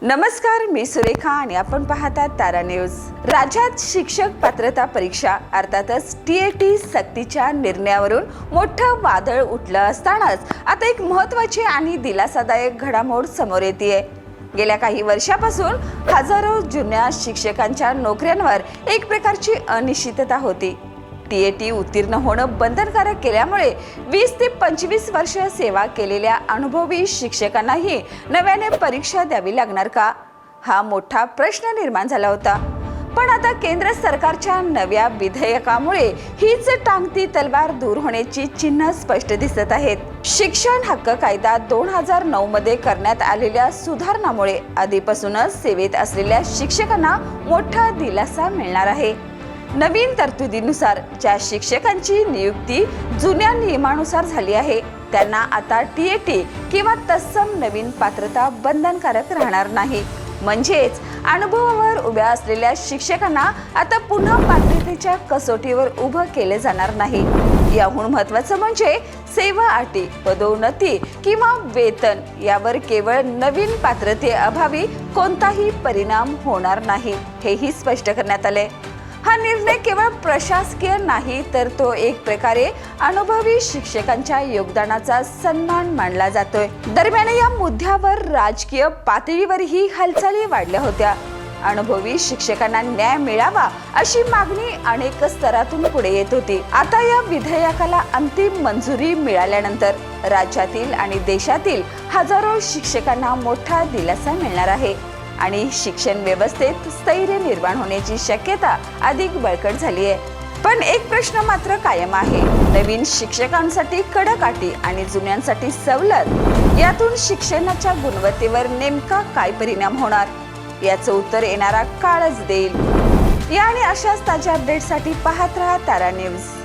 नमस्कार, मी सुरेखा आणि आपण पाहतात तारा न्यूज। राज्यात शिक्षक पात्रता परीक्षा अर्थातच टीएटी सक्तीच्या निर्णयावरून मोठं वादळ उठलं असतानाच आता एक महत्त्वाची आणि दिलासादायक घडामोड समोर येतेय। गेल्या काही वर्षापासून हजारो जुन्या शिक्षकांच्या नोकऱ्यांवर एक प्रकारची अनिश्चितता होती। टीएटी उत्तीर्ण होणं बंधनकारक केल्यामुळे 20 ते 25 वर्ष सेवा केलेल्या अनुभवी शिक्षकांनाही नव्याने परीक्षा द्यावी लागणार का, हा मोठा प्रश्न निर्माण झाला होता। पण आता केंद्र सरकारच्या नव्या विधेयकामुळे हीच टांगती तलवार दूर होण्याची चिन्ह स्पष्ट दिसत आहेत। शिक्षण हक्क कायदा 2009 मध्ये करण्यात आलेल्या सुधारणामुळे आधीपासूनच सेवेत असलेल्या शिक्षकांना मोठा दिलासा मिळणार आहे। नवीन तरतुदीनुसार ज्या शिक्षकांची नियुक्ती जुन्या नियमानुसार झाली आहे त्यांना आता टीएटी किंवा तत्सम नवीन पात्रता बंधनकारक राहणार नाही। म्हणजेच अनुभवावर उभ्या असलेल्या शिक्षकांना आता पुन्हा पात्रतेच्या कसोटीवर उभं केले जाणार नाही। याहून महत्त्वाचं म्हणजे सेवा अटी, पदोन्नती किंवा वेतन यावर केवळ नवीन पात्रतेअभावी कोणताही परिणाम होणार नाही, हेही स्पष्ट करण्यात आले। हा निर्णय केवळ प्रशासकीय नाही तर तो एक प्रकारे अनुभवी शिक्षकांच्या योगदानाचा सन्मान मानला जातोय। दरम्यान या मुद्द्यावर राजकीय पातळीवरही हालचाली वाढल्या होत्या। अनुभवी शिक्षकांना न्याय मिळावा अशी मागणी अनेक स्तरातून पुढे येत होती। आता या विधेयकाला अंतिम मंजुरी मिळाल्यानंतर राज्यातील आणि देशातील हजारो शिक्षकांना मोठा दिलासा मिळणार आहे आणि शिक्षण व्यवस्थेत स्थैर्य निर्माण होण्याची शक्यता अधिक बळकट झाली आहे। पण एक प्रश्न मात्र कायम आहे, नवीन शिक्षकांसाठी कडक अटी आणि जुन्यांसाठी सवलत, यातून शिक्षणाच्या गुणवत्तेवर नेमका काय परिणाम होणार, याचं उत्तर येणारा काळच देईल। या आणि अशाच ताज्या अपडेटसाठी पाहत रहा तारा न्यूज।